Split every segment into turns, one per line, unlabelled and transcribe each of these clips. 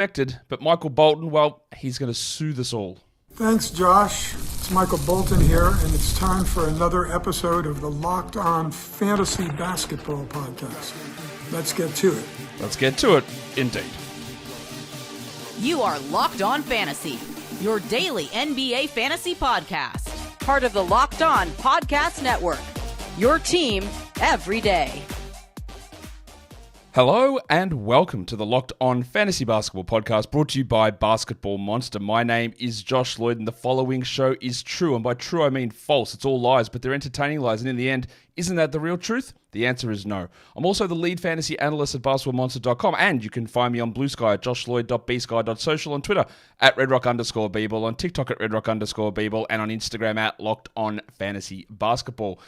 Connected, but Michael Bolton, well, he's going to soothe us all.
Thanks, Josh. It's Michael Bolton here, and it's time for another episode of the Locked On Fantasy Basketball Podcast. Let's get to it.
Let's get to it, indeed.
You are Locked On Fantasy, your daily NBA fantasy podcast. Part of the Locked On Podcast Network, your team every day.
Hello and welcome to the Locked On Fantasy Basketball Podcast, brought to you by Basketball Monster. My name is Josh Lloyd, and the following show is true. And by true, I mean false. It's all lies, but they're entertaining lies. And in the end, isn't that the real truth? The answer is no. I'm also the lead fantasy analyst at basketballmonster.com, and you can find me on Blue Sky at joshloyd.bsky.social, on Twitter at redrock_bball, on TikTok at redrock_bball, and on Instagram at Locked On Fantasy Basketball.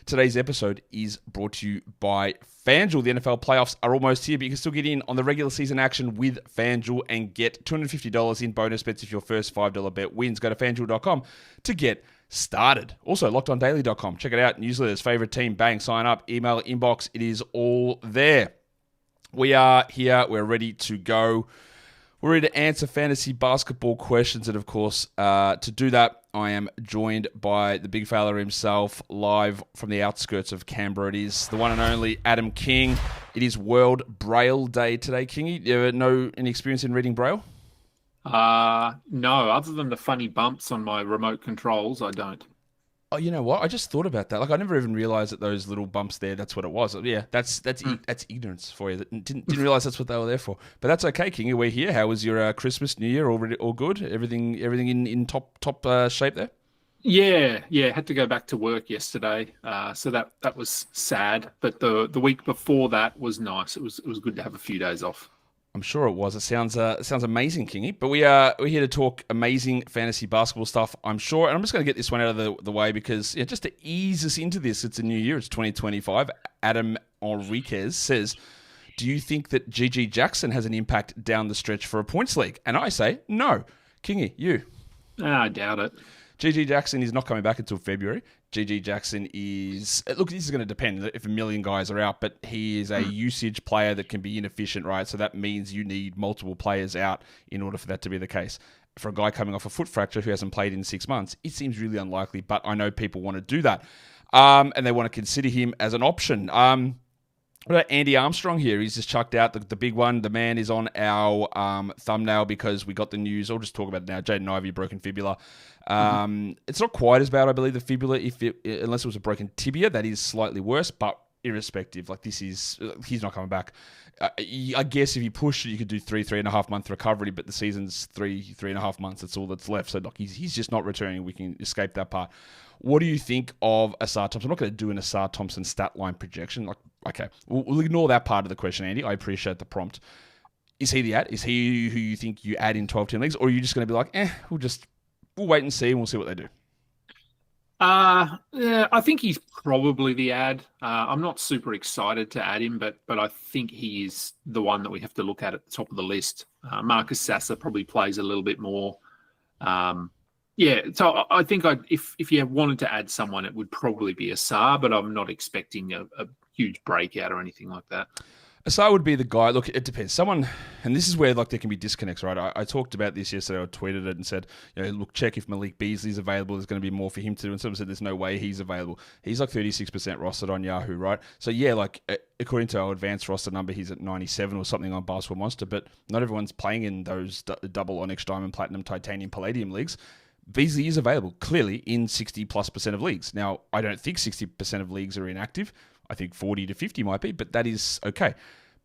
Today's episode is brought to you by FanDuel. The NFL playoffs are almost here, but you can still get in on the regular season action with FanDuel and get $250 in bonus bets if your first $5 bet wins. Go to FanDuel.com to get started. Also, LockedOnDaily.com. Check it out. Newsletters, favorite team, bang, sign up, email, inbox. It is all there. We are here. We're ready to go. We're ready to answer fantasy basketball questions. And of course, to do that, I am joined by the big fella himself, live from the outskirts of Canberra. It is the one and only Adam King. It is World Braille Day today, Kingy. You ever any experience in reading Braille?
No, other than the funny bumps on my remote controls, I don't.
Oh, you know what? I just thought about that. Like, I never even realized that those little bumps there, that's what it was. Yeah, that's ignorance for you. Didn't realize that's what they were there for. But that's okay, Kingy. We're here. How was your Christmas, New Year? All good? Everything in top shape there?
Yeah. Had to go back to work yesterday, so that was sad. But the week before that was nice. It was good to have a few days off.
I'm sure it was. It sounds amazing, Kingy. But we're here to talk amazing fantasy basketball stuff, I'm sure. And I'm just going to get this one out of the way because just to ease us into this, it's a new year. It's 2025. Adam Enriquez says, do you think that GG Jackson has an impact down the stretch for a points league? And I say, no. Kingy, you?
I doubt it.
GG Jackson is not coming back until February. GG Jackson is... Look, this is going to depend if a million guys are out, but he is a usage player that can be inefficient, right? So that means you need multiple players out in order for that to be the case. For a guy coming off a foot fracture who hasn't played in 6 months, it seems really unlikely, but I know people want to do that. And they want to consider him as an option. What about Andy Armstrong here? He's just chucked out the big one. The man is on our thumbnail because we got the news. I'll just talk about it now. Jaden Ivey, broken fibula. It's not quite as bad, I believe, the fibula, unless it was a broken tibia. That is slightly worse, but irrespective, he's not coming back. I guess if you push it, you could do 3.5 month recovery, but the season's 3.5 months. That's all that's left. So he's just not returning. We can escape that part. What do you think of Ausar Thompson? I'm not going to do an Ausar Thompson stat line projection. Okay, we'll ignore that part of the question, Andy. I appreciate the prompt. Is he the ad? Is he who you think you add in 12-team leagues? Or are you just going to be like, we'll wait and see, and we'll see what they do?
Yeah, I think he's probably the ad. I'm not super excited to add him, but I think he is the one that we have to look at the top of the list. Marcus Sasser probably plays a little bit more. So I think if you wanted to add someone, it would probably be Ausar, but I'm not expecting a huge breakout or anything like that.
Ausar would be the guy. Look, it depends. Someone, and this is where there can be disconnects, right? I talked about this yesterday. I tweeted it and said, look, check if Malik Beasley is available. There's going to be more for him to do. And someone said there's no way he's available. He's 36% rostered on Yahoo, right? So according to our advanced roster number, he's at 97 or something on Basketball Monster. But not everyone's playing in those double Onyx Diamond, Platinum, Titanium, Palladium leagues. Beasley is available clearly in 60+% of leagues. Now, I don't think 60% of leagues are inactive. I think 40 to 50 might be, but that is okay.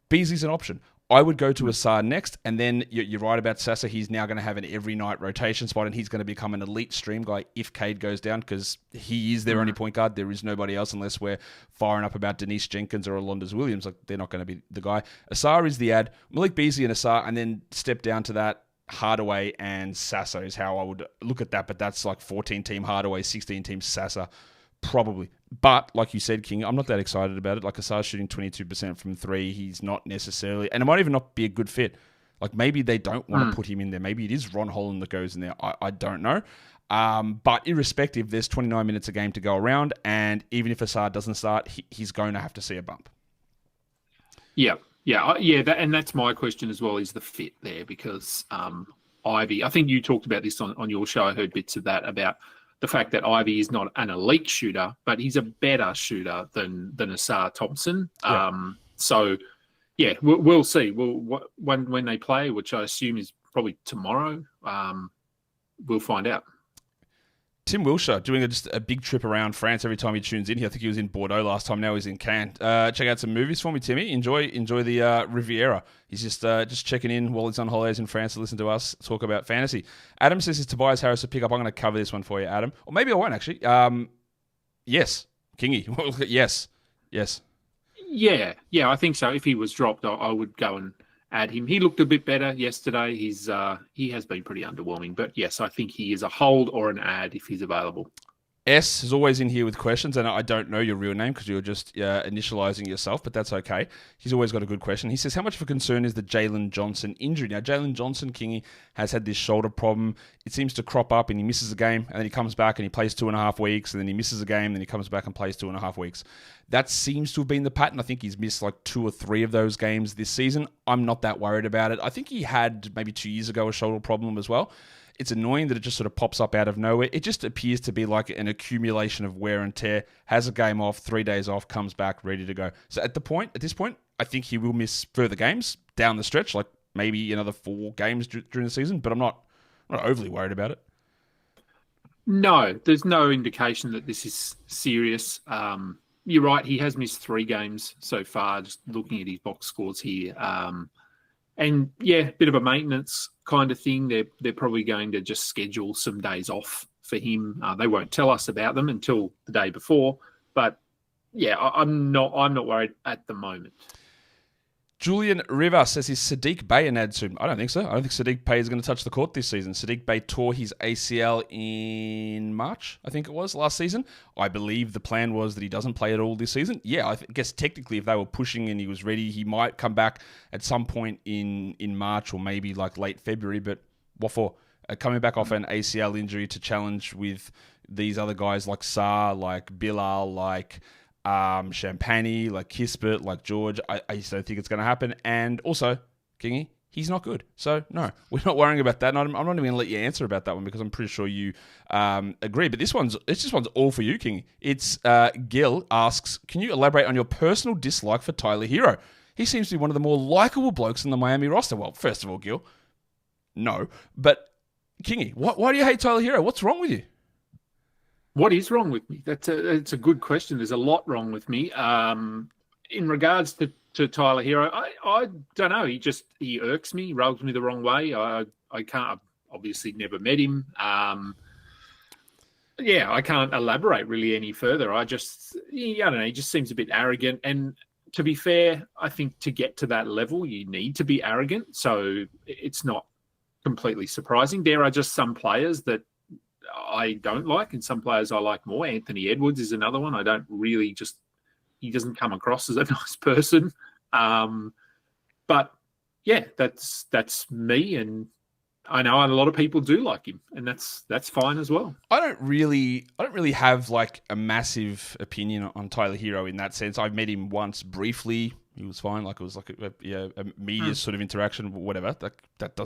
Beasley's an option. I would go to Ausar next, and then you're right about Sasser. He's now going to have an every night rotation spot, and he's going to become an elite stream guy if Cade goes down, because he is their only point guard. There is nobody else unless we're firing up about Denise Jenkins or Alondas Williams. They're not going to be the guy. Ausar is the ad. Malik Beasley and Ausar, and then step down to that. Hardaway and Sasser is how I would look at that, but that's 14-team Hardaway, 16-team Sasser, probably. But, like you said, King, I'm not that excited about it. Ausar's shooting 22% from 3. He's not necessarily... And it might even not be a good fit. Maybe they don't want to put him in there. Maybe it is Ron Holland that goes in there. I don't know. But irrespective, there's 29 minutes a game to go around, and even if Ausar doesn't start, he's going to have to see a bump.
Yeah, And that's my question as well, is the fit there, because Ivey, I think you talked about this on your show. I heard bits of that about the fact that Ivey is not an elite shooter, but he's a better shooter than Ausar Thompson.
Yeah.
We'll see. When they play, which I assume is probably tomorrow, we'll find out.
Tim Wilshire doing just a big trip around France every time he tunes in here. I think he was in Bordeaux last time. Now he's in Cannes. Check out some movies for me, Timmy. Enjoy the Riviera. He's just checking in while he's on holidays in France to listen to us talk about fantasy. Adam says it's Tobias Harris to pick up. I'm going to cover this one for you, Adam. Or maybe I won't, actually. Yes. Kingy. Yes.
Yeah, I think so. If he was dropped, I would go and add him. He looked a bit better yesterday. He has been pretty underwhelming, but yes, I think he is a hold or an add if he's available.
S is always in here with questions, and I don't know your real name because you're just initializing yourself, but that's okay. He's always got a good question. He says, how much of a concern is the Jalen Johnson injury? Now, Jalen Johnson, Kingy, has had this shoulder problem. It seems to crop up, and he misses a game, and then he comes back and he plays 2.5 weeks, and then he misses a game, and then he comes back and plays 2.5 weeks. That seems to have been the pattern. I think he's missed like 2 or 3 of those games this season. I'm not that worried about it. I think he had maybe 2 years ago a shoulder problem as well. It's annoying that it just sort of pops up out of nowhere. It just appears to be like an accumulation of wear and tear. Has a game off, 3 days off, comes back, ready to go. So at this point, I think he will miss further games down the stretch, like maybe another 4 games during the season, but I'm not overly worried about it.
No, there's no indication that this is serious. You're right, he has missed 3 games so far, just looking at his box scores here. And yeah, bit of a maintenance kind of thing. They're probably going to just schedule some days off for him. They won't tell us about them until the day before. But yeah, I'm not worried at the moment.
Julian Rivas says, is Sadiq Bey an ad soon? I don't think so. I don't think Sadiq Bey is going to touch the court this season. Sadiq Bey tore his ACL in March, I think it was, last season. I believe the plan was that he doesn't play at all this season. Yeah, I guess technically if they were pushing and he was ready, he might come back at some point in March or maybe like late February. But what for? Coming back off an ACL injury to challenge with these other guys like Saar, like Bilal, like Champagne, like Kispert, like George. I just don't think it's going to happen. And also, Kingy, he's not good. So, no, we're not worrying about that. And I'm not even going to let you answer about that one because I'm pretty sure you agree. But this one's all for you, Kingy. It's Gil asks, can you elaborate on your personal dislike for Tyler Hero? He seems to be one of the more likable blokes in the Miami roster. Well, first of all, Gil, no. But, Kingy, why do you hate Tyler Hero? What's wrong with you?
What is wrong with me? It's a good question. There's a lot wrong with me. In regards to Tyler Hero, I don't know. He irks me, rubs me the wrong way. I can't, obviously never met him. I can't elaborate really any further. I don't know. He just seems a bit arrogant. And to be fair, I think to get to that level, you need to be arrogant. So it's not completely surprising. There are just some players that I don't like, and some players I like more. Anthony Edwards is another one. I don't really he doesn't come across as a nice person. But yeah, that's me, and I know a lot of people do like him, and that's fine as well. I don't really
have like a massive opinion on Tyler Hero in that sense. I've met him once briefly. He was fine. Like it was like a media sort of interaction, whatever. That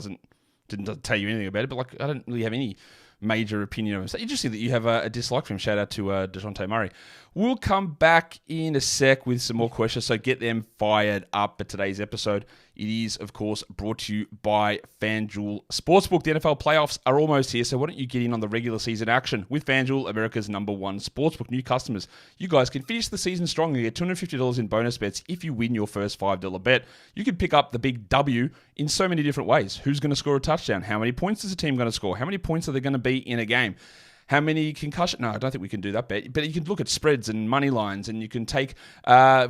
didn't tell you anything about it. But like I don't really have any major opinion of him. So interesting that you have a dislike for him. Shout out to DeJounte Murray. We'll come back in a sec with some more questions, so get them fired up. But today's episode, it is, of course, brought to you by FanDuel Sportsbook. The NFL playoffs are almost here, so why don't you get in on the regular season action with FanDuel, America's #1 sportsbook. New customers, you guys can finish the season strong and get $250 in bonus bets if you win your first $5 bet. You can pick up the big W in so many different ways. Who's going to score a touchdown? How many points is a team going to score? How many points are there going to be in a game? How many concussion? No, I don't think we can do that bet. But you can look at spreads and money lines, and you can take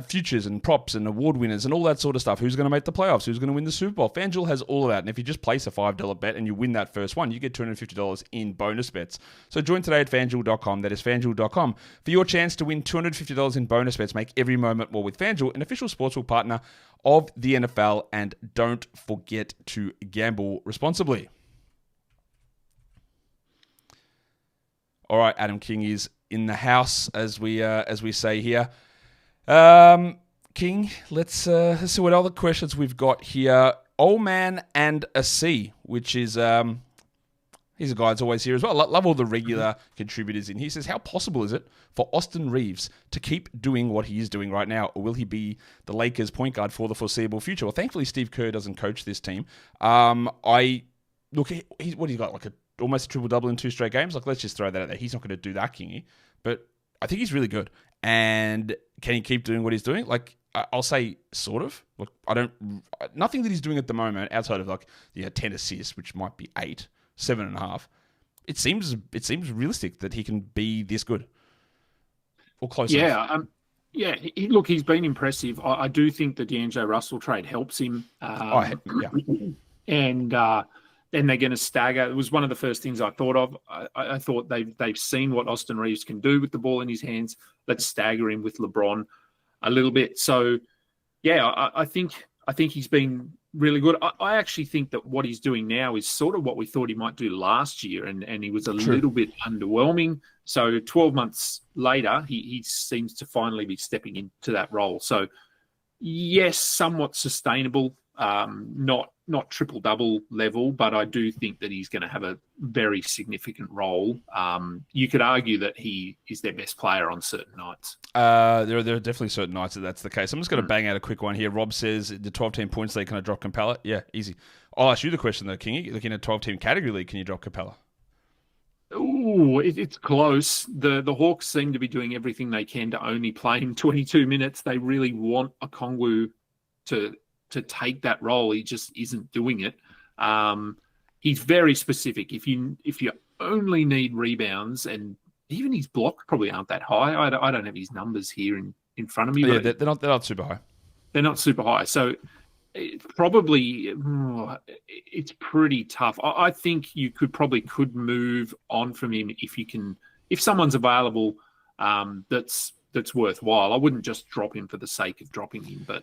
futures and props and award winners and all that sort of stuff. Who's going to make the playoffs? Who's going to win the Super Bowl? FanDuel has all of that. And if you just place a $5 bet and you win that first one, you get $250 in bonus bets. So join today at FanDuel.com. That is FanDuel.com for your chance to win $250 in bonus bets. Make every moment more with FanDuel, an official sportsbook partner of the NFL. And don't forget to gamble responsibly. All right, Adam King is in the house, as we say here. King, let's see what other questions we've got here. Old Man and a C, which is he's a guy that's always here as well. Love all the regular contributors in. He says, how possible is it for Austin Reeves to keep doing what he is doing right now, or will he be the Lakers' point guard for the foreseeable future? Well, thankfully, Steve Kerr doesn't coach this team. What he's got, like almost a triple-double in 2 straight games? Like, let's just throw that out there. He's not going to do that, Kingy. But I think he's really good. And can he keep doing what he's doing? Like, I'll say sort of. Look, nothing that he's doing at the moment outside of like 10 assists, which might be 8, 7.5. It seems realistic that he can be this good or close.
Yeah, look, he's been impressive. I do think the D'Angelo Russell trade helps him. And then they're going to stagger. It was one of the first things I thought of. I thought they've seen what Austin Reeves can do with the ball in his hands. Let's stagger him with LeBron a little bit. So, yeah, I think he's been really good. I actually think that what he's doing now is sort of what we thought he might do last year, and he was a little bit underwhelming. So 12 months later, he seems to finally be stepping into that role. So, yes, somewhat sustainable, not triple-double level, but I do think that he's going to have a very significant role. You could argue that he is their best player on certain nights.
There are definitely certain nights that's the case. I'm just going to bang out a quick one here. Rob says, the 12-team points league, can I drop Capella? Yeah, easy. I'll ask you the question, though, Kingy. Looking at a 12-team category league, can you drop Capella?
Ooh, it's close. The Hawks seem to be doing everything they can to only play him 22 minutes. They really want Okongwu to take that role. He just isn't doing it. He's very specific. If you only need rebounds, and even his blocks probably aren't that high. I don't have his numbers here in front of me.
Yeah, they're not super high.
They're not super high. So it's pretty tough. I think you could move on from him if someone's available that's worthwhile. I wouldn't just drop him for the sake of dropping him, but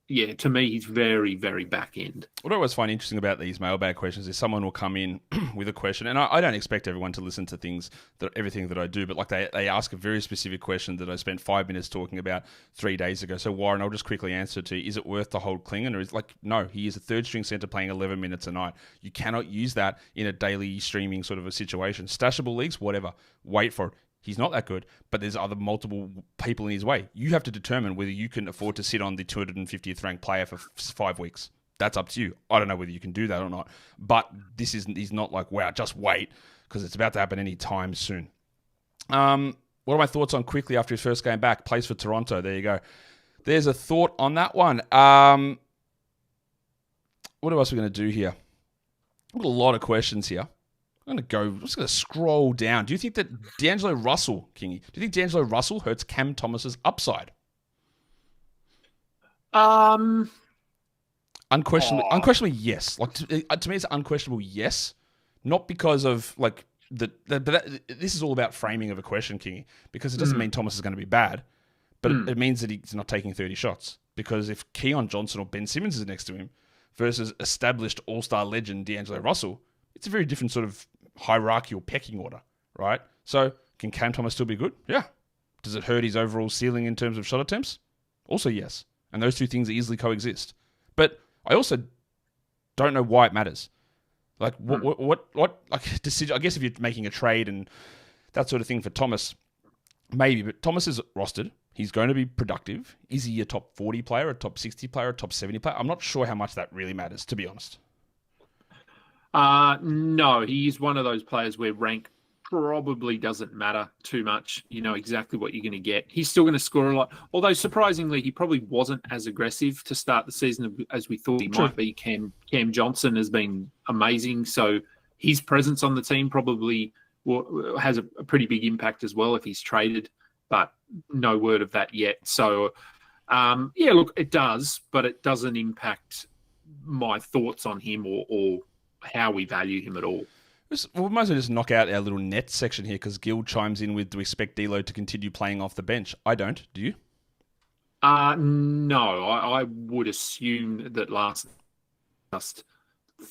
yeah, to me, he's very, very back end.
What I always find interesting about these mailbag questions is someone will come in with a question, and I don't expect everyone to listen to everything that I do, but like they ask a very specific question that I spent 5 minutes talking about 3 days ago. So Warren, I'll just quickly answer to you. Is it worth to hold Klingon? Or is no, he is a third string center playing 11 minutes a night. You cannot use that in a daily streaming sort of a situation. Stashable leagues, whatever. Wait for it. He's not that good, but there's other multiple people in his way. You have to determine whether you can afford to sit on the 250th ranked player for 5 weeks. That's up to you. I don't know whether you can do that or not. But he's not like, wow, just wait, because it's about to happen any time soon. What are my thoughts on quickly after his first game back? Plays for Toronto. There you go. There's a thought on that one. What else are we going to do here? We've got a lot of questions here. I'm just going to scroll down. Do you think that D'Angelo Russell, Kingy, do you think D'Angelo Russell hurts Cam Thomas's upside? Unquestionably, yes. Like to me, it's an unquestionable yes. Not because of like this is all about framing of a question, Kingy, because it doesn't mean Thomas is going to be bad, but it means that he's not taking 30 shots. Because if Keon Johnson or Ben Simmons is next to him versus established all-star legend D'Angelo Russell, it's a very different sort of hierarchical pecking order, right? So can Cam Thomas still be good? Yeah. Does it hurt his overall ceiling in terms of shot attempts? Also yes. And those two things easily coexist. But I also don't know why it matters. Like what like decision? I guess if you're making a trade and that sort of thing for Thomas, maybe. But Thomas is rostered. He's going to be productive. Is he a top 40 player, a top 60 player, a top 70 player? I'm not sure how much that really matters, to be honest.
No, he's one of those players where rank probably doesn't matter too much. You know exactly what you're going to get. He's still going to score a lot. Although, surprisingly, he probably wasn't as aggressive to start the season as we thought he might be. Cam Johnson has been amazing. So his presence on the team probably has a pretty big impact as well if he's traded. But no word of that yet. So, yeah, look, it does. But it doesn't impact my thoughts on him or how we value him at all.
We might as well just knock out our little net section here because Gil chimes in with, do we expect D'Lo to continue playing off the bench? I don't. Do you?
No. I would assume that last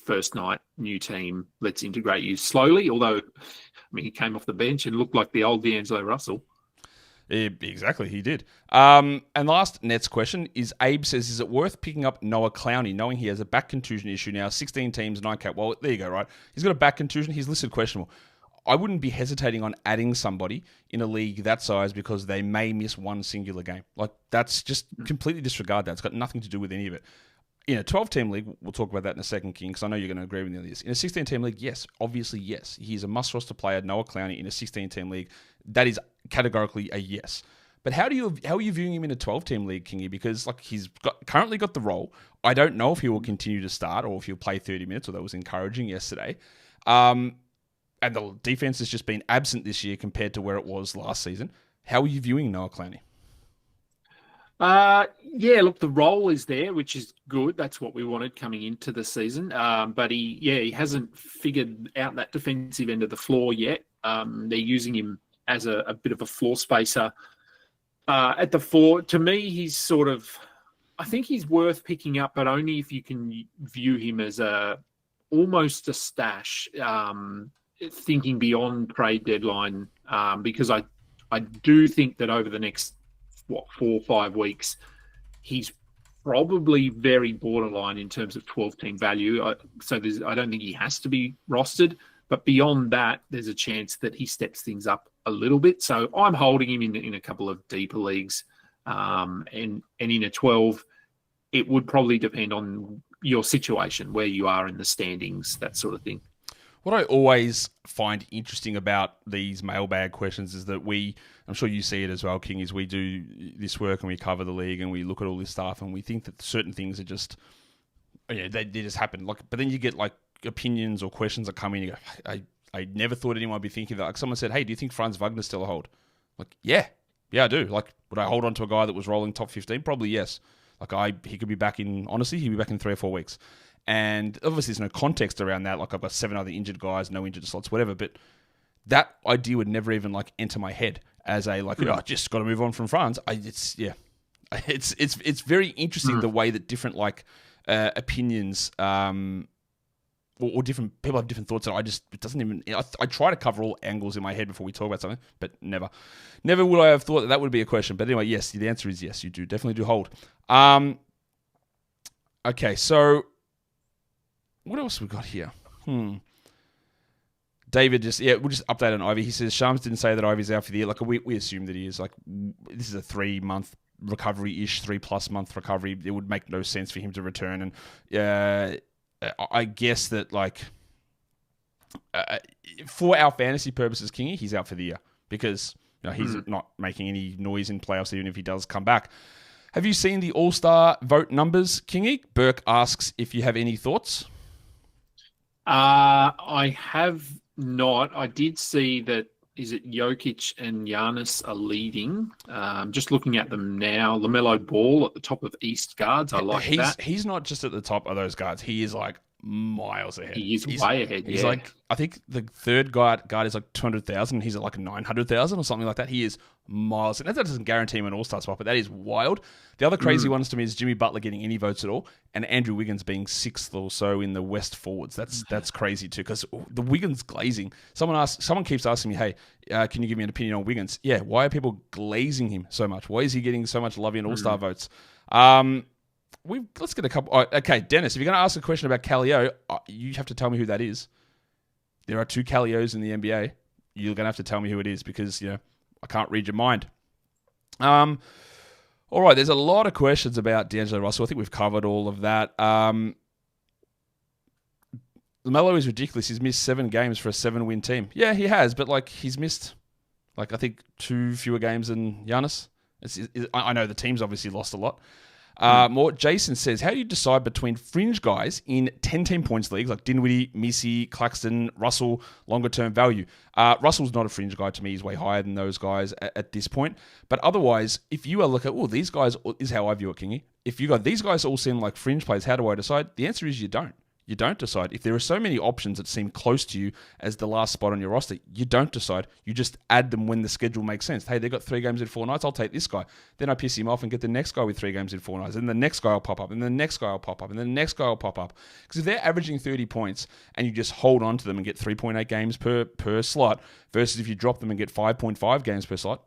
first night, new team, let's integrate you slowly. Although, I mean, he came off the bench and looked like the old D'Angelo Russell.
Exactly, he did. And last Nets question is Abe says, is it worth picking up Noah Clowney, knowing he has a back contusion issue now, 16 teams, 9 cap? Well, there you go, right? He's got a back contusion. He's listed questionable. I wouldn't be hesitating on adding somebody in a league that size because they may miss one singular game. Like, that's just completely disregard that. It's got nothing to do with any of it. In a 12-team league, we'll talk about that in a second, King, because I know you're going to agree with me on this. In a 16-team league, yes, obviously yes. He's a must-roster player, Noah Clowney, in a 16-team league. That is categorically a yes. But how are you viewing him in a 12-team league, Kingy? Because like he's currently got the role. I don't know if he will continue to start or if he'll play 30 minutes, although that was encouraging yesterday. And the defense has just been absent this year compared to where it was last season. How are you viewing Noah Clowney?
Yeah, look, the role is there, which is good. That's what we wanted coming into the season. But he hasn't figured out that defensive end of the floor yet. They're using him as a bit of a floor spacer at the four. To me, he's sort of, I think he's worth picking up, but only if you can view him as almost a stash, thinking beyond trade deadline, because I do think that over the next 4 or 5 weeks, he's probably very borderline in terms of 12-team value. I don't think he has to be rostered, but beyond that, there's a chance that he steps things up a little bit. So I'm holding him in a couple of deeper leagues, and in a 12, it would probably depend on your situation, where you are in the standings, that sort of thing.
What I always find interesting about these mailbag questions is that I'm sure you see it as well, King, is we do this work and we cover the league and we look at all this stuff and we think that certain things are just, they just happen. Like, but then you get like opinions or questions that come in and you go, I never thought anyone would be thinking that. Like someone said, hey, do you think Franz Wagner's still a hold? Like, yeah, I do. Like, would I hold on to a guy that was rolling top 15? Probably yes. Like he could be back in, honestly, he'd be back in 3 or 4 weeks. And obviously there's no context around that. Like I've got 7 other injured guys, no injured slots, whatever. But that idea would never even like enter my head as a like, just got to move on from France. It's very interesting the way that different like opinions or different people have different thoughts. And it doesn't even. I try to cover all angles in my head before we talk about something, but never would I have thought that would be a question. But anyway, yes, the answer is yes. You definitely do hold. Okay, so. What else we got here? David we'll just update on Ivy. He says Shams didn't say that Ivy's out for the year. Like we assume that he is. Like this is a 3-month recovery-ish, 3+ month recovery. It would make no sense for him to return. And I guess that like for our fantasy purposes, Kingy, he's out for the year because he's not making any noise in playoffs, even if he does come back. Have you seen the AllStar vote numbers, Kingy? Burke asks if you have any thoughts.
I have not. I did see that. Is it Jokic and Giannis are leading? Just looking at them now, LaMelo Ball at the top of East guards. I like that.
He's not just at the top of those guards. He is like miles ahead.
He's way ahead.
He's like, I think the third guard is like 200,000. He's at like 900,000 or something like that. He is miles. And that doesn't guarantee him an all-star spot, but that is wild. The other crazy ones to me is Jimmy Butler getting any votes at all, and Andrew Wiggins being 6th or so in the West forwards. That's crazy too, because the Wiggins glazing. Someone keeps asking me, hey, can you give me an opinion on Wiggins? Yeah, why are people glazing him so much? Why is he getting so much love in all-star votes? Let's get a couple. Okay, Dennis, if you're going to ask a question about Kallio, you have to tell me who that is. There are 2 Kallios in the NBA. You're going to have to tell me who it is because I can't read your mind. All right, there's a lot of questions about D'Angelo Russell. I think we've covered all of that. LaMelo is ridiculous. He's missed 7 games for a 7-win team. Yeah, he has, but like he's missed, like I think 2 fewer games than Giannis. I know the team's obviously lost a lot. Jason says, how do you decide between fringe guys in 10-team points leagues like Dinwiddie, Missy, Claxton, Russell, longer term value? Russell's not a fringe guy to me. He's way higher than those guys at this point. But otherwise, if you are looking at, these guys is how I view it, Kingy. If you got these guys all seem like fringe players, how do I decide? The answer is you don't. You don't decide. If there are so many options that seem close to you as the last spot on your roster, you don't decide. You just add them when the schedule makes sense. Hey, they've got 3 games in 4 nights. I'll take this guy. Then I piss him off and get the next guy with 3 games in 4 nights. And the next guy will pop up. And the next guy will pop up. And the next guy will pop up. Because if they're averaging 30 points and you just hold on to them and get 3.8 games per slot versus if you drop them and get 5.5 games per slot,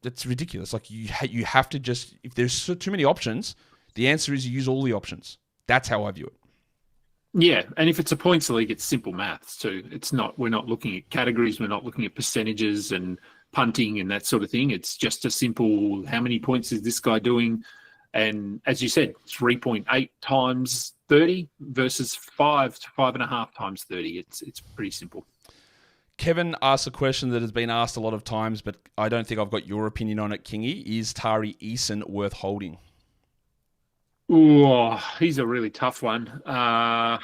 That's ridiculous. Like you have to just, if there's too many options, the answer is you use all the options. That's how I view it.
Yeah, and if it's a points league, it's simple maths too. We're not looking at categories, we're not looking at percentages and punting and that sort of thing. It's just a simple, how many points is this guy doing? And as you said, 3.8 times 30 versus 5 to 5.5 times 30. It's pretty simple.
Kevin asked a question that has been asked a lot of times, but I don't think I've got your opinion on it, Kingy. Is Tari Eason worth holding?
Oh, he's a really tough one. I'm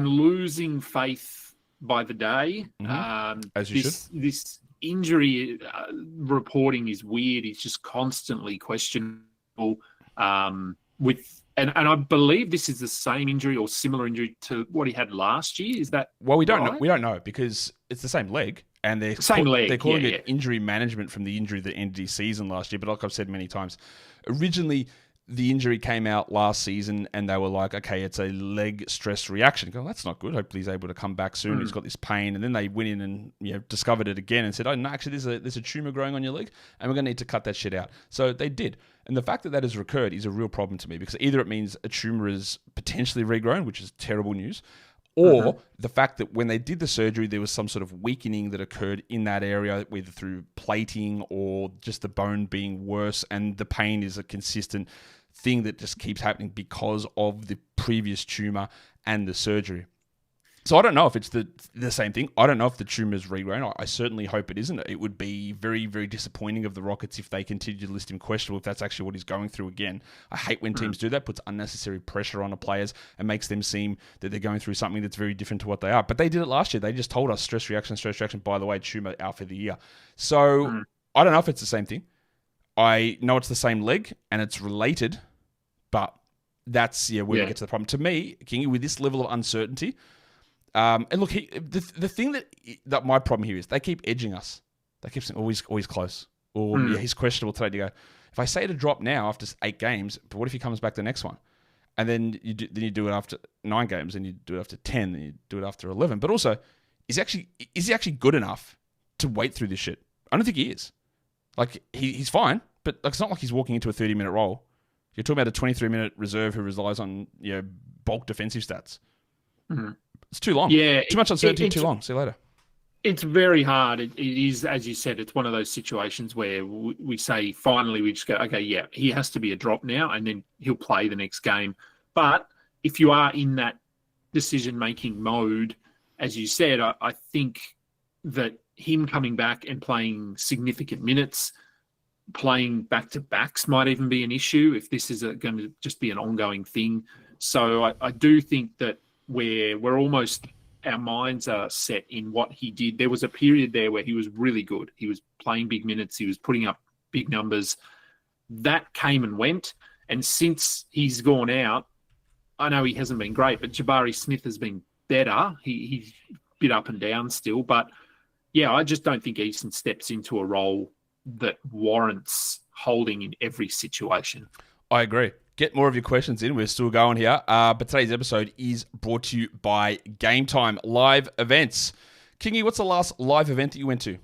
losing faith by the day.
As you should.
This injury reporting is weird. It's just constantly questionable. And I believe this is the same injury or similar injury to what he had last year. Is that
well? We don't
right?
know. We don't know because it's the same leg, and they're
leg.
They're calling it injury management from the injury that ended his season last year. But like I've said many times, originally the injury came out last season, and they were like, okay, it's a leg stress reaction. Go, that's not good. Hopefully he's able to come back soon. He's got this pain, and then they went in and discovered it again and said, oh no, actually there's a tumor growing on your leg, and we're going to need to cut that shit out. So they did. And the fact that that has recurred is a real problem to me because either it means a tumor is potentially regrown, which is terrible news, or the fact that when they did the surgery, there was some sort of weakening that occurred in that area, either through plating or just the bone being worse, and the pain is a consistent thing that just keeps happening because of the previous tumor and the surgery. So I don't know if it's the same thing. I don't know if the tumor is regrown. I certainly hope it isn't. It would be very, very disappointing of the Rockets if they continue to list him questionable, if that's actually what he's going through again. I hate when teams do that, puts unnecessary pressure on the players and makes them seem that they're going through something that's very different to what they are. But they did it last year. They just told us stress reaction, by the way, tumor out for the year. So I don't know if it's the same thing. I know it's the same leg and it's related, but that's where we get to the problem. To me, Kingy, with this level of uncertainty, and look, the thing that my problem here is they keep edging us. They keep saying, he's close. Or, he's questionable today. You go, if I say to drop now after 8 games, but what if he comes back the next one? And then you do it after 9 games, and you do it after 10, then you do it after 11. But also, is he actually good enough to wait through this shit? I don't think he is. Like, he's fine, but it's not like he's walking into a 30-minute role. You're talking about a 23-minute reserve who relies on bulk defensive stats. It's too long. Yeah, too much uncertainty. Too long. See you later.
It's very hard. It is, as you said, it's one of those situations where we say finally we just go, okay, yeah, he has to be a drop now, and then he'll play the next game. But if you are in that decision-making mode, as you said, I think that him coming back and playing significant minutes, playing back-to-backs might even be an issue if this is going to just be an ongoing thing. So I do think that we're almost, our minds are set in what he did. There was a period there where he was really good. He was playing big minutes. He was putting up big numbers. That came and went. And since he's gone out, I know he hasn't been great, but Jabari Smith has been better. He's a bit up and down still. But, yeah, I just don't think Eason steps into a role that warrants holding in every situation.
I agree. Get more of your questions in. We're still going here. But today's episode is brought to you by Game Time Live Events. Kingy, what's the last live event that you went to?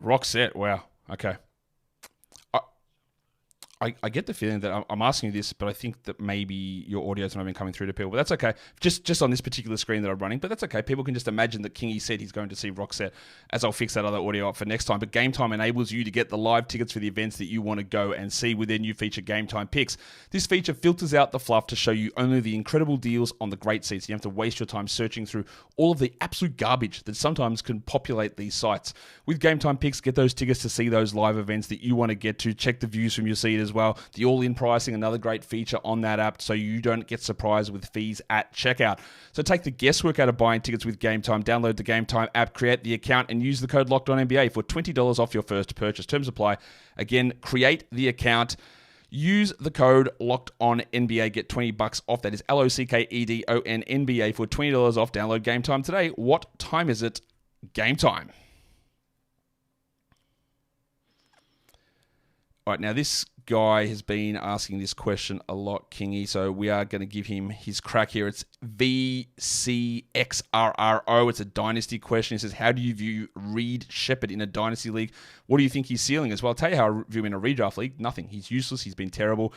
Roxette. Wow. Okay. I get the feeling that I'm asking you this, but I think that maybe your audio's not been coming through to people. But that's okay. Just on this particular screen that I'm running. But that's okay. People can just imagine that Kingy said he's going to see Roxette, as I'll fix that other audio up for next time. But Game Time enables you to get the live tickets for the events that you want to go and see with their new feature, Game Time Picks. This feature filters out the fluff to show you only the incredible deals on the great seats. You have to waste your time searching through all of the absolute garbage that sometimes can populate these sites. With Game Time Picks, get those tickets to see those live events that you want to get to. Check the views from your seat as well. The all-in pricing, another great feature on that app, so you don't get surprised with fees at checkout. So take the guesswork out of buying tickets with Game Time. Download the Game Time app, create the account, and use the code LOCKEDONNBA for $20 off your first purchase. Terms apply. Again, create the account. Use the code LOCKEDONNBA. Get $20 off. That is LOCKEDONNBA for $20 off. Download Game Time today. What time is it? Game time. All right, now this guy has been asking this question a lot, Kingy, so we are going to give him his crack here. It's VCXRRO. It's a dynasty question. He says, how do you view Reed Shepherd in a dynasty league? What do you think his ceiling is? Well, I'll tell you how I view him in a redraft league. Nothing. He's useless. He's been terrible.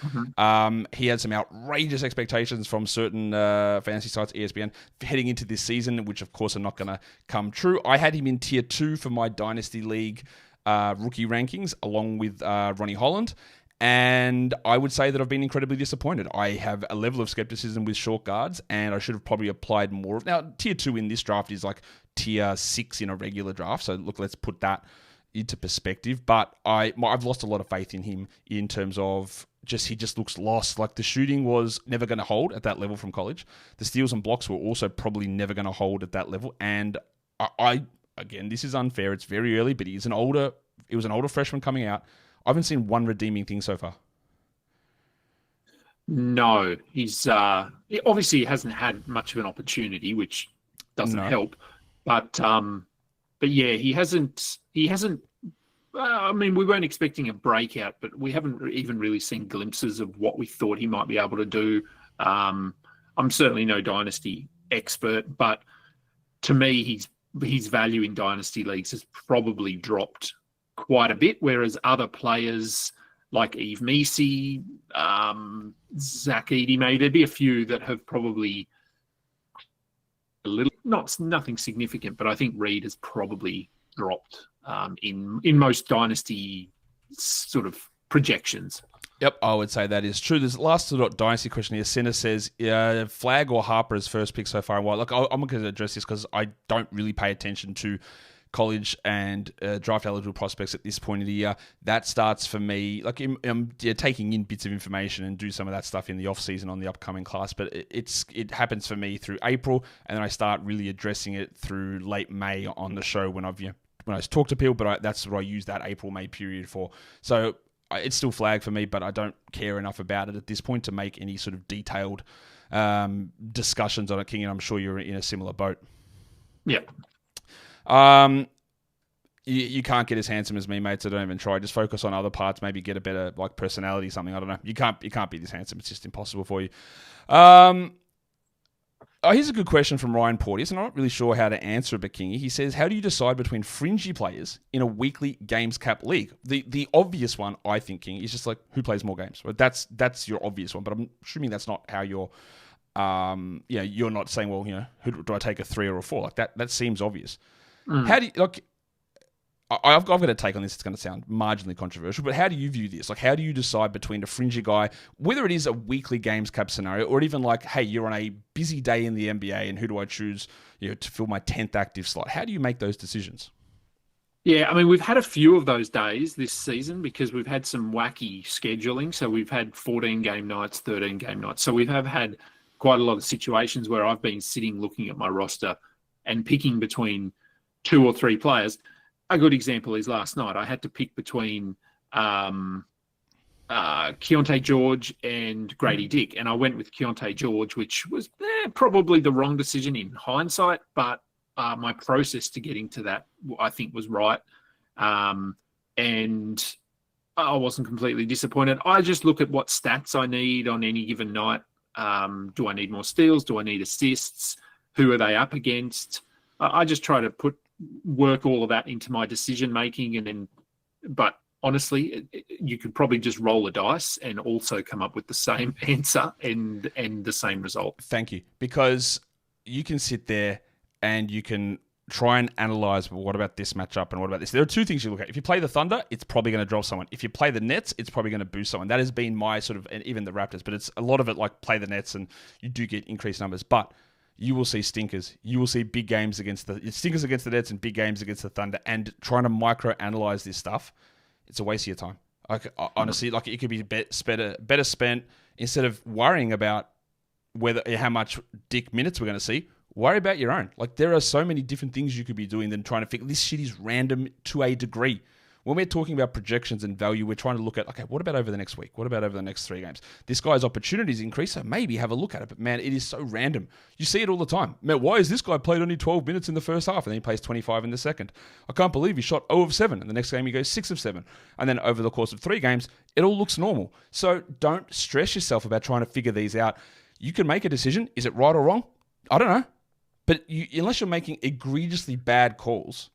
He had some outrageous expectations from certain fantasy sites, ESPN, heading into this season, which, of course, are not going to come true. I had him in tier 2 for my dynasty league rookie rankings, along with Ronnie Holland. And I would say that I've been incredibly disappointed. I have a level of skepticism with short guards, and I should have probably applied more. Now, tier 2 in this draft is like tier 6 in a regular draft. So, look, let's put that into perspective. But I've lost a lot of faith in him in terms of he just looks lost. Like, the shooting was never going to hold at that level from college. The steals and blocks were also probably never going to hold at that level. And again, this is unfair. It's very early, but it was an older freshman coming out. I haven't seen one redeeming thing so far. No,
he's obviously he hasn't had much of an opportunity, which doesn't help. But yeah, he hasn't. I mean, we weren't expecting a breakout, but we haven't even really seen glimpses of what we thought he might be able to do. I'm certainly no dynasty expert, but to me, his value in dynasty leagues has probably dropped quite a bit, whereas other players like Eve Meesey, Zach Edey, maybe there'd be a few that have probably a little, nothing significant, but I think Reed has probably dropped in most dynasty sort of projections.
Yep, I would say that is true. This last dynasty question here, Senna says, Flag or Harper as first pick so far? Well, look, I'm going to address this because I don't really pay attention to college and draft eligible prospects at this point of the year. That starts for me, like I'm taking in bits of information and do some of that stuff in the off season on the upcoming class, but it happens for me through April, and then I start really addressing it through late May on the show when I talk to people, but that's what I use that April-May period for. So it's still Flag for me, but I don't care enough about it at this point to make any sort of detailed discussions on it, King, and I'm sure you're in a similar boat.
Yeah.
You can't get as handsome as me, mate, so don't even try. Just focus on other parts, maybe get a better like personality, something. I don't know. You can't be this handsome. It's just impossible for you. Here's a good question from Ryan Porteous, and I'm not really sure how to answer it, but Kingy. He says, how do you decide between fringy players in a weekly games cap league? The obvious one, I think, King, is just like who plays more games. But that's your obvious one, but I'm assuming that's not how you're you're not saying, well, who do I take, a 3 or a 4? Like that seems obvious. How do you, like, I've got a take on this. It's going to sound marginally controversial, but how do you view this? Like, how do you decide between a fringy guy, whether it is a weekly games cap scenario, or even like, hey, you're on a busy day in the NBA, and who do I choose, to fill my 10th active slot? How do you make those decisions?
Yeah, I mean, we've had a few of those days this season because we've had some wacky scheduling. So we've had 14 game nights, 13 game nights. So we have had quite a lot of situations where I've been sitting looking at my roster and picking between 2 or 3 players. A good example is last night. I had to pick between Keontae George and Grady Dick, and I went with Keontae George, which was probably the wrong decision in hindsight, but my process to getting to that, I think, was right. And I wasn't completely disappointed. I just look at what stats I need on any given night. Do I need more steals? Do I need assists? Who are they up against? I just try to work all of that into my decision making, but honestly, you could probably just roll a dice and also come up with the same answer and the same result.
Thank you, because you can sit there and you can try and analyze, well, what about this matchup and what about this? There are 2 things you look at. If you play the Thunder, it's probably going to drop someone. If you play the Nets, it's probably going to boost someone. That has been my sort of, and even the Raptors, but it's a lot of it like play the Nets and you do get increased numbers, but you will see stinkers. You will see big games against the stinkers against the Nets and big games against the Thunder, and trying to micro-analyze this stuff, it's a waste of your time. Honestly, like it could be better spent instead of worrying about how much Dick minutes we're going to see. Worry about your own. Like, there are so many different things you could be doing than trying to figure this shit is random to a degree. when we're talking about projections and value, we're trying to look at, okay, what about over the next week? What about over the next 3 games? This guy's opportunities increase, so maybe have a look at it. But man, it is so random. You see it all the time. Man, why is this guy played only 12 minutes in the first half and then he plays 25 in the second? I can't believe he shot 0 of 7 and the next game he goes 6 of 7. And then over the course of 3 games, it all looks normal. So don't stress yourself about trying to figure these out. You can make a decision. Is it right or wrong? I don't know. But unless you're making egregiously bad calls,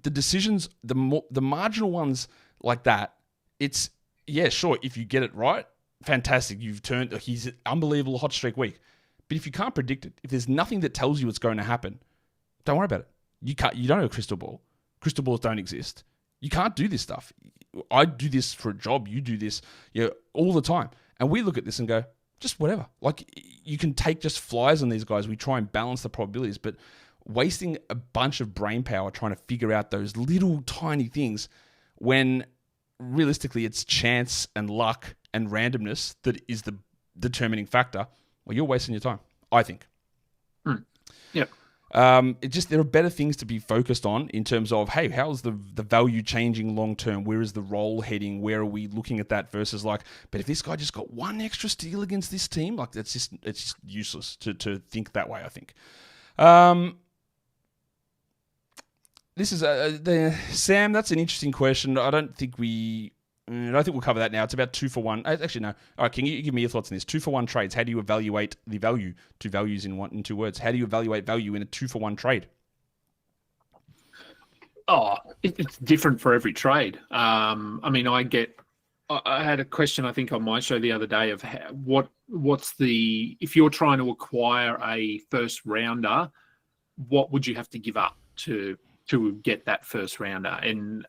the decisions, the marginal ones like that, it's, yeah, sure, if you get it right, fantastic. He's an unbelievable hot streak week. But if you can't predict it, if there's nothing that tells you it's going to happen, don't worry about it. You don't have a crystal ball. Crystal balls don't exist. You can't do this stuff. I do this for a job. You do this all the time. And we look at this and go, just whatever. Like, you can take just flies on these guys. We try and balance the probabilities, but wasting a bunch of brain power trying to figure out those little tiny things when realistically it's chance and luck and randomness that is the determining factor, well, you're wasting your time, I think.
Yep.
There are better things to be focused on in terms of, hey, how's the value changing long term? Where is the role heading? Where are we looking at that versus like, but if this guy just got 1 extra steal against this team, like it's just useless to think that way, I think. This is Sam. That's an interesting question. I don't think we'll cover that now. It's about 2 for 1. Actually, no. All right, can you give me your thoughts on this? 2 for 1 trades. How do you evaluate the value? 2 values in 2 words. How do you evaluate value in a 2 for 1 trade?
Oh, it's different for every trade. I mean, I had a question, I think, on my show the other day of if you're trying to acquire a first rounder, what would you have to give up to get that first rounder? And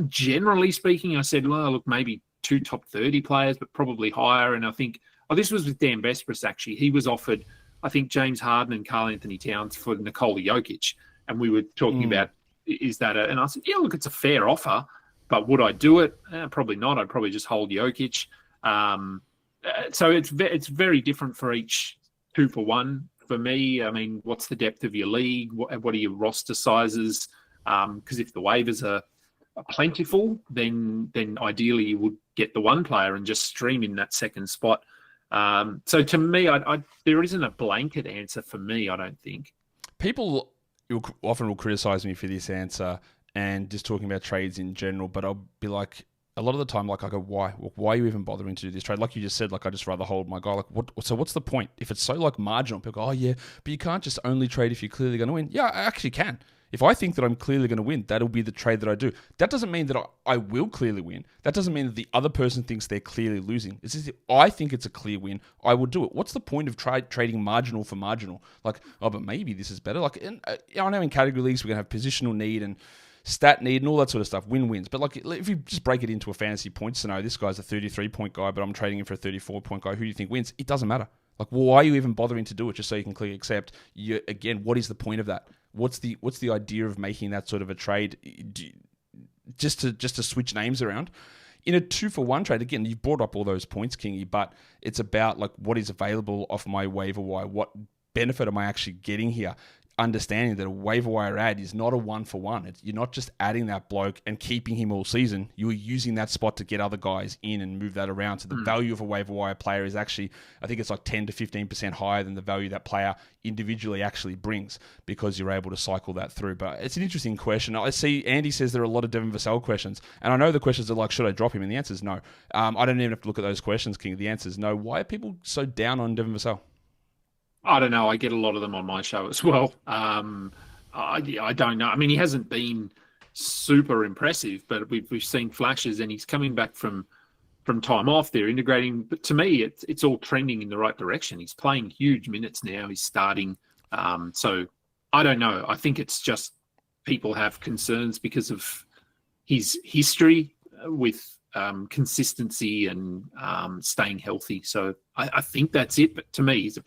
generally speaking, I said, well, look, maybe 2 top 30 players, but probably higher. And I think, this was with Dan Vespris, actually. He was offered, I think, James Harden and Karl Anthony Towns for Nikola Jokic. And we were talking about, is that and I said, yeah, look, it's a fair offer, but would I do it? Probably not. I'd probably just hold Jokic. So it's very different for each 2 for 1. For me, I mean, what's the depth of your league? What are your roster sizes? Because if the waivers are plentiful, then ideally you would get the 1 player and just stream in that second spot. So to me, there isn't a blanket answer for me, I don't think.
People often will criticize me for this answer and just talking about trades in general, but I'll be like, a lot of the time, like, I go, why? Why are you even bothering to do this trade? Like you just said, like, I just rather hold my guy. Like, so what's the point? If it's so, like, marginal, people go, oh, yeah, but you can't just only trade if you're clearly going to win. Yeah, I actually can. If I think that I'm clearly going to win, that'll be the trade that I do. That doesn't mean that I will clearly win. That doesn't mean that the other person thinks they're clearly losing. It's just if I think it's a clear win, I will do it. What's the point of trading marginal for marginal? Like, oh, but maybe this is better. Like, I know in category leagues we're going to have positional need and stat need and all that sort of stuff, win-wins. But like, if you just break it into a fantasy point scenario, this guy's a 33-point guy, but I'm trading him for a 34-point guy. Who do you think wins? It doesn't matter. Like, well, why are you even bothering to do it just so you can click accept? Again, what is the point of that? What's the idea of making that sort of a trade just to switch names around? In a 2 for 1 trade, again, you've brought up all those points, Kingy, but it's about like what is available off my waiver wire. What benefit am I actually getting here? Understanding that a waiver wire ad is not a 1 for 1. You're not just adding that bloke and keeping him all season. You're using that spot to get other guys in and move that around. So the value of a waiver wire player is actually, I think it's like 10 to 15% higher than the value that player individually actually brings because you're able to cycle that through. But it's an interesting question. I see Andy says there are a lot of Devin Vassell questions. And I know the questions are like, should I drop him? And the answer is no. I don't even have to look at those questions, King. The answer is no. Why are people so down on Devin Vassell?
I don't know. I get a lot of them on my show as well. I don't know. I mean, he hasn't been super impressive, but we've seen flashes, and he's coming back from time off. They're integrating, but to me, it's all trending in the right direction. He's playing huge minutes now. He's starting. So I don't know. I think it's just people have concerns because of his history with consistency and staying healthy. So I think that's it. But to me, he's a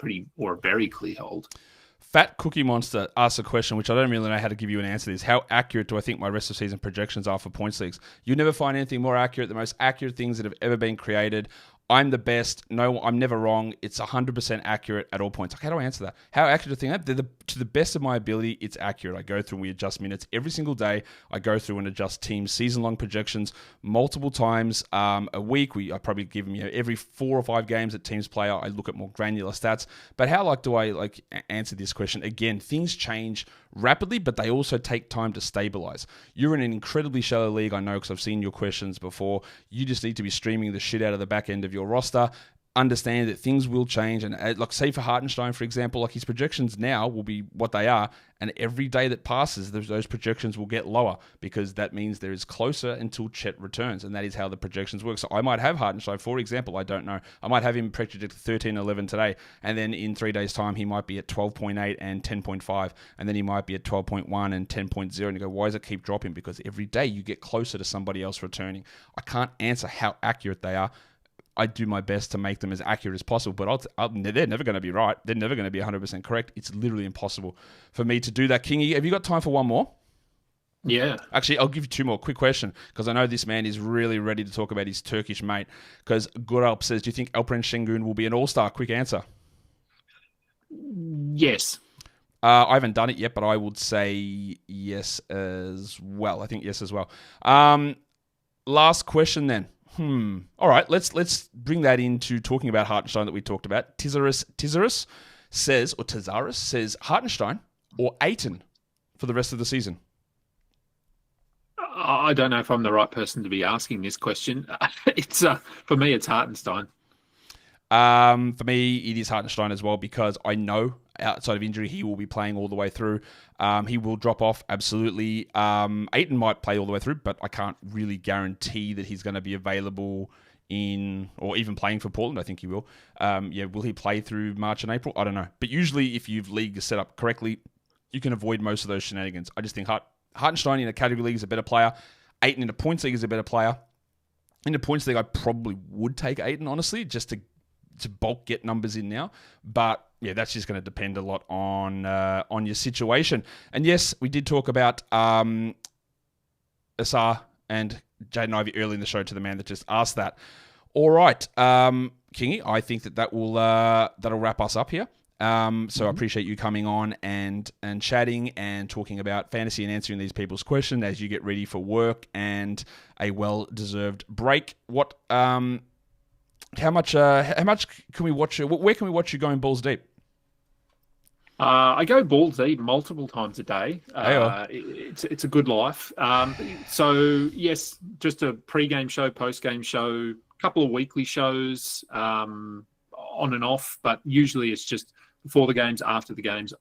very clear hold.
Fat Cookie Monster asks a question, which I don't really know how to give you an answer to this. How accurate do I think my rest of season projections are for points leagues? You never find anything more accurate. The most accurate things that have ever been created. I'm the best. No, I'm never wrong. It's 100% accurate at all points. How do I answer that? How accurate do you think? To the best of my ability, it's accurate. I go through and we adjust minutes every single day. I go through and adjust teams' season-long projections multiple times a week. I probably give them every 4 or 5 games that teams play. I look at more granular stats. But how do I answer this question? Again, things change rapidly, but they also take time to stabilize. You're in an incredibly shallow league, I know, because I've seen your questions before. You just need to be streaming the shit out of the back end of your roster. Understand that things will change, and say for Hartenstein, for example, his projections now will be what they are, and every day that passes, those projections will get lower, because that means there is closer until Chet returns, and that is how the projections work. So I might have Hartenstein, for example, I don't know. I might have him projected to 13-11 today, and then in 3 days' time, he might be at 12.8 and 10.5, and then he might be at 12.1 and 10.0, and you go, why does it keep dropping? Because every day you get closer to somebody else returning. I can't answer how accurate they are. I do my best to make them as accurate as possible, but they're never going to be right. They're never going to be 100% correct. It's literally impossible for me to do that. Kingy, have you got time for one more?
Yeah.
Actually, I'll give you 2 more. Quick question, because I know this man is really ready to talk about his Turkish mate. Because Guralp says, do you think Alperen Şengün will be an all-star? Quick answer.
Yes.
I haven't done it yet, but I would say yes as well. I think yes as well. Last question then. All right, let's bring that into talking about Hartenstein that we talked about. Tizaris says Hartenstein or Ayton for the rest of the season.
I don't know if I'm the right person to be asking this question. It's for me, it's Hartenstein.
For me, it is Hartenstein as well, because I know outside of injury, he will be playing all the way through. He will drop off, absolutely. Ayton might play all the way through, but I can't really guarantee that he's going to be available or even playing for Portland. I think he will. Will he play through March and April? I don't know. But usually, if you've league set up correctly, you can avoid most of those shenanigans. I just think Hartenstein in a category league is a better player. Ayton in a points league is a better player. In the points league, I probably would take Ayton, honestly, just to bulk get numbers in now. But yeah, that's just going to depend a lot on your situation. And yes, we did talk about Ausar and Jaden Ivey early in the show, to the man that just asked that. All right, Kingy, I think that'll wrap us up here. So I appreciate you coming on and chatting and talking about fantasy and answering these people's questions as you get ready for work and a well-deserved break. How much can we watch you? Where can we watch you going balls deep?
I go balls deep multiple times a day. It's a good life. So yes, just a pre-game show, post-game show, couple of weekly shows on and off, but usually it's just before the games, after the games,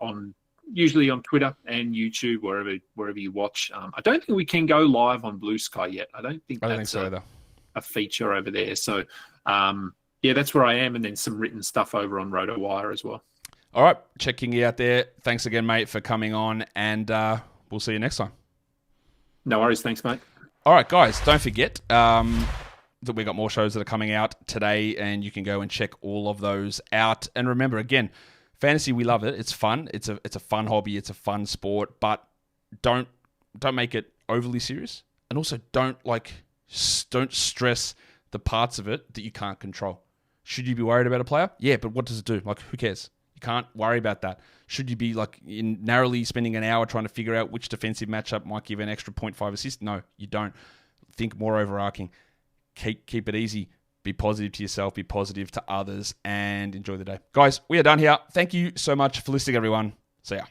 usually on Twitter and YouTube, wherever you watch. I don't think we can go live on Blue Sky yet. I don't think so either. A feature over there. So that's where I am, and then some written stuff over on RotoWire as well.
All right, checking you out there. Thanks again, mate, for coming on, and we'll see you next time.
No worries. Thanks, mate.
All right, guys, don't forget that we got more shows that are coming out today, and you can go and check all of those out. And remember, again, fantasy, we love it. It's fun. It's a fun hobby. It's a fun sport, but don't make it overly serious, and also don't stress the parts of it that you can't control. Should you be worried about a player? Yeah, but what does it do? Who cares? You can't worry about that. Should you be narrowly spending an hour trying to figure out which defensive matchup might give an extra 0.5 assist? No, you don't. Think more overarching. Keep it easy. Be positive to yourself. Be positive to others, and enjoy the day. Guys, we are done here. Thank you so much for listening, everyone. See ya.